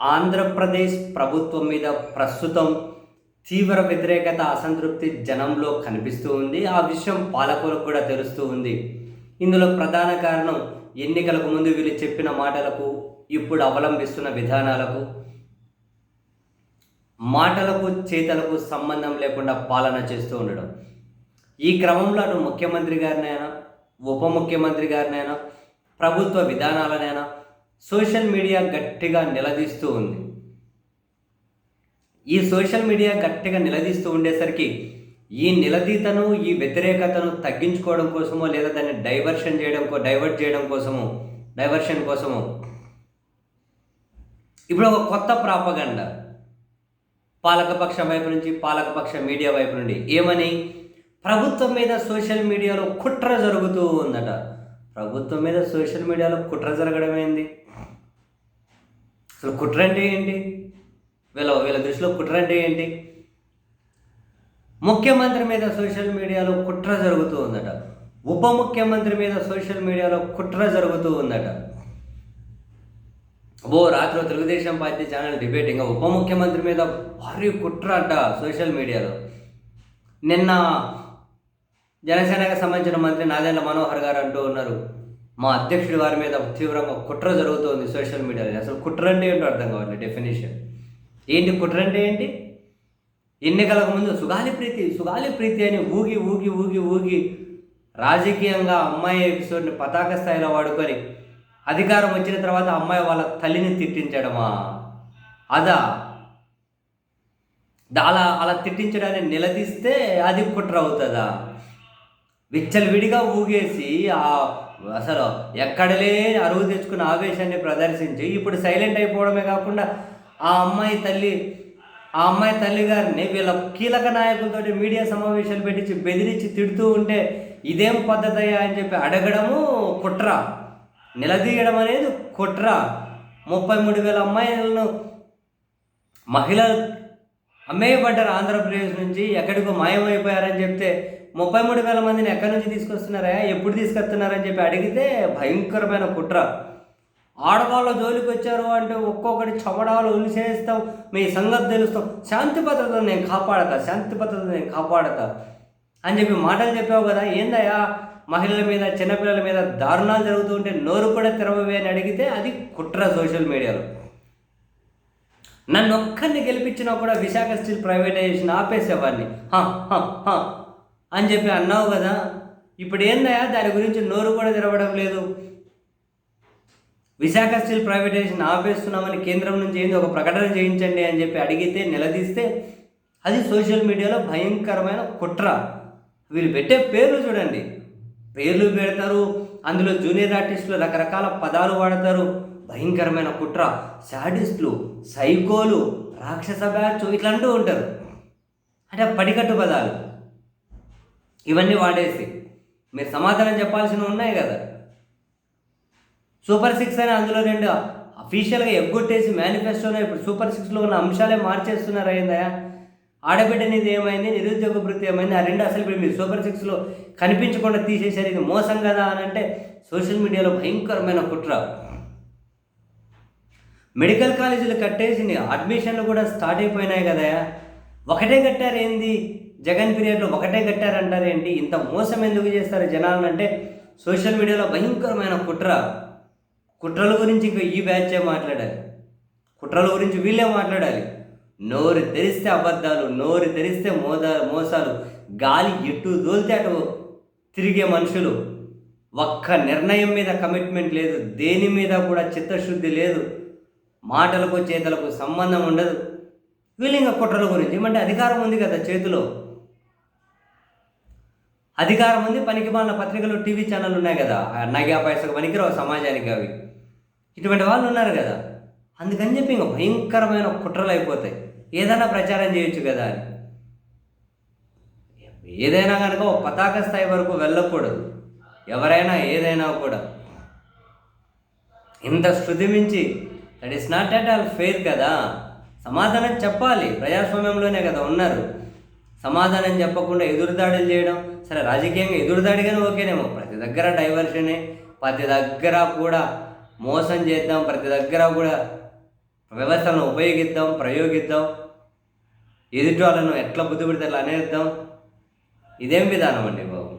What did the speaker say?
ఆంధ్రప్రదేశ్ ప్రభుత్వం మీద ప్రస్తుతం తీవ్ర వ్యతిరేకత, అసంతృప్తి జనంలో కనిపిస్తూ ఉంది. ఆ విషయం పాలకులకు కూడా తెలుస్తూ ఉంది. ఇందులో ప్రధాన కారణం ఎన్నికలకు ముందు వీళ్ళు చెప్పిన మాటలకు, ఇప్పుడు అవలంబిస్తున్న విధానాలకు, మాటలకు చేతలకు సంబంధం లేకుండా పాలన చేస్తూ ఉండడం. ఈ క్రమంలో అటు ముఖ్యమంత్రి గారినైనా, ఉప ముఖ్యమంత్రి గారినైనా, ప్రభుత్వ విధానాలనైనా సోషల్ మీడియా గట్టిగా నిలదీస్తూ ఉంది. ఈ సోషల్ మీడియా గట్టిగా నిలదీస్తూ ఉండేసరికి ఈ నిలదీతను, ఈ వ్యతిరేకతను తగ్గించుకోవడం కోసమో, లేదా దాన్ని డైవర్షన్ కోసమో ఇప్పుడు ఒక కొత్త ప్రాపగండ పాలకపక్షం వైపు నుంచి, పాలకపక్ష మీడియా వైపు నుండి ఏమని, ప్రభుత్వం మీద సోషల్ మీడియాలో కుట్ర జరుగుతూ ఉందట. ప్రభుత్వం మీద సోషల్ మీడియాలో కుట్ర జరగడం ఏంది? అసలు కుట్ర అంటే ఏంటి? వీళ్ళ దృష్టిలో కుట్ర అంటే ఏంటి? ముఖ్యమంత్రి మీద సోషల్ మీడియాలో కుట్ర జరుగుతూ ఉందట. ఉప ముఖ్యమంత్రి మీద సోషల్ మీడియాలో కుట్ర జరుగుతూ ఉందట. రాత్రి తెలుగుదేశం పార్టీ ఛానల్ డిబేటింగ్ ఉప ముఖ్యమంత్రి మీద భారీ కుట్ర అంట సోషల్ మీడియాలో. నిన్న జనసేనకు సంబంధించిన మంత్రి నాదెండ్ల మనోహర్ గారు అంటూ ఉన్నారు, మా అధ్యక్షుడి వారి మీద తీవ్రంగా కుట్ర జరుగుతుంది సోషల్ మీడియాలో. అసలు కుట్ర అంటే ఏంటో అర్థం కావాలి. డెఫినేషన్ ఏంటి? కుట్ర అంటే ఏంటి? ఎన్నికలకు ముందు సుగాలి ప్రీతి అని ఊగి ఊగి ఊగి ఊగి రాజకీయంగా అమ్మాయి ఎపిసోడ్ని పతాక స్థాయిలో వాడుకొని అధికారం వచ్చిన తర్వాత అమ్మాయి వాళ్ళ తల్లిని తిట్టించడమా? అలా తిట్టించడాన్ని నిలదీస్తే అది కుట్ర అవుతుందా? విచ్చలవిడిగా ఊగేసి అసలు ఎక్కడలే అరువు తెచ్చుకున్న ఆవేశాన్ని ప్రదర్శించి ఇప్పుడు సైలెంట్ అయిపోవడమే కాకుండా ఆ అమ్మాయి తల్లి గారిని వీళ్ళ కీలక నాయకులతో మీడియా సమావేశాలు పెట్టించి బెదిరించి తిడుతూ ఉంటే ఇదేం పద్ధతయ్యా అని చెప్పి అడగడము కుట్ర, నిలదీయడం అనేది కుట్ర. 33,000 అమ్మాయిలను మహిళలు అమ్మేయబడ్డారు ఆంధ్రప్రదేశ్ నుంచి, ఎక్కడికో మాయమైపోయారని చెప్తే 33,000 మందిని ఎక్కడి నుంచి తీసుకొస్తున్నారా, ఎప్పుడు తీసుకొస్తున్నారని చెప్పి అడిగితే భయంకరమైన కుట్ర. ఆడవాళ్ళ జోలికి వచ్చారు అంటే ఒక్కొక్కటి చమడాలు ఉలిసేస్తాం, మీ సంగతి తెలుస్తాం, శాంతి భద్రతను నేను కాపాడతా అని చెప్పి మాటలు చెప్పావు కదా. ఏందయ్యా, మహిళల మీద, చిన్నపిల్లల మీద దారుణాలు జరుగుతూ ఉంటే నోరు కూడా తెరవవే అని అడిగితే అది కుట్ర సోషల్ మీడియాలో. నన్ను ఒక్కరిని గెలిపించినా కూడా విశాఖ స్టీల్ ప్రైవేటైజేషన్ ఆపేసేవాడిని అని చెప్పి అన్నావు కదా. ఇప్పుడు ఏందయ్యా, దాని గురించి నోరు కూడా తెరవడం లేదు. విశాఖ స్టీల్ ప్రైవేటైజేషన్ ఆపేస్తున్నామని కేంద్రం నుంచి ఏంది ఒక ప్రకటన చేయించండి అని చెప్పి అడిగితే, నిలదీస్తే అది సోషల్ మీడియాలో భయంకరమైన కుట్ర. వీళ్ళు పెట్టే పేర్లు చూడండి, పేర్లు పెడతారు, అందులో జూనియర్ ఆర్టిస్టులు రకరకాల పదాలు వాడతారు. భయంకరమైన కుట్ర, శాడిస్టులు, సైకోలు, రాక్షస బ్యాచ్ ఇట్లా అంటూ ఉంటారు. అంటే పడికట్టు పదాలు ఇవన్నీ వాడేసి మీరు సమాధానం చెప్పాల్సినవి ఉన్నాయి కదా. సూపర్ 6 అని అందులో 2 అఫీషియల్గా ఎగ్గొట్టేసి మేనిఫెస్టోలో ఇప్పుడు సూపర్ 6లో ఉన్న అంశాలే మార్చేస్తున్నారు. అయిందా, ఆడబిడ్డ అనేది ఏమైంది, నిరుద్యోగ వృత్తి ఏమైంది, ఆ 2 అసలు ఇప్పుడు మీరు సూపర్ 6లో కనిపించకుండా తీసేశారు. ఇది మోసం కదా అని అంటే సోషల్ మీడియాలో భయంకరమైన కుట్ర. మెడికల్ కాలేజీలు కట్టేసి అడ్మిషన్లు కూడా స్టార్ట్ అయిపోయినాయి కదా. ఒకటే కట్టారు ఏంది, జగన్ పీరియడ్లో ఒకటే కట్టారంటారేంటి? ఇంత మోసం ఎందుకు చేస్తారు జనాలను అంటే సోషల్ మీడియాలో భయంకరమైన కుట్ర. కుట్రల గురించి ఇంకా ఈ బ్యాచే మాట్లాడాలి, కుట్రల గురించి వీళ్ళే మాట్లాడాలి. నోరు తెరిస్తే అబద్ధాలు, నోరు తెరిస్తే మోసాలు, గాలి ఎటు దోలితే అటు తిరిగే మనుషులు. ఒక్క నిర్ణయం మీద కమిట్మెంట్ లేదు, దేని మీద కూడా చిత్తశుద్ధి లేదు, మాటలకు చేతలకు సంబంధం ఉండదు. వీళ్ళు ఇంకా కుట్రల గురించి ఏమంటే అధికారం ఉంది కదా చేతిలో, అధికారం ఉంది, పనికి మాలిన పత్రికలు, టీవీ ఛానళ్ళు ఉన్నాయి కదా, నగా పైసకు పనికిరావు సమాజానికి అవి. ఇటువంటి వాళ్ళు ఉన్నారు కదా, అందుకని చెప్పి ఇంకా భయంకరమైన కుట్రలు అయిపోతాయి. ఏదైనా ప్రచారం చేయొచ్చు కదా అని, ఏదైనా కనుక పతాక స్థాయి వరకు వెళ్ళకూడదు. ఎవరైనా ఏదైనా కూడా ఇంత శృతి మించి that is not at all fair కదా. సమాధానం చెప్పాలి, ప్రజాస్వామ్యంలోనే కదా ఉన్నారు. సమాధానం చెప్పకుండా ఎదురుదాడులు చేయడం, సరే రాజకీయంగా ఎదురుదాడిగానే ఓకేనేమో, ప్రతి దగ్గర డైవర్షనే, ప్రతి దగ్గర కూడా మోసం చేద్దాం, ప్రతి దగ్గర కూడా వ్యవస్థలను ఉపయోగిద్దాం, ప్రయోగిద్దాం, ఎదుటి వాళ్ళను ఎట్లా బుద్ధి పెడితే అట్లా అనేద్దాం. ఇదేం విధానం అండి బాబు?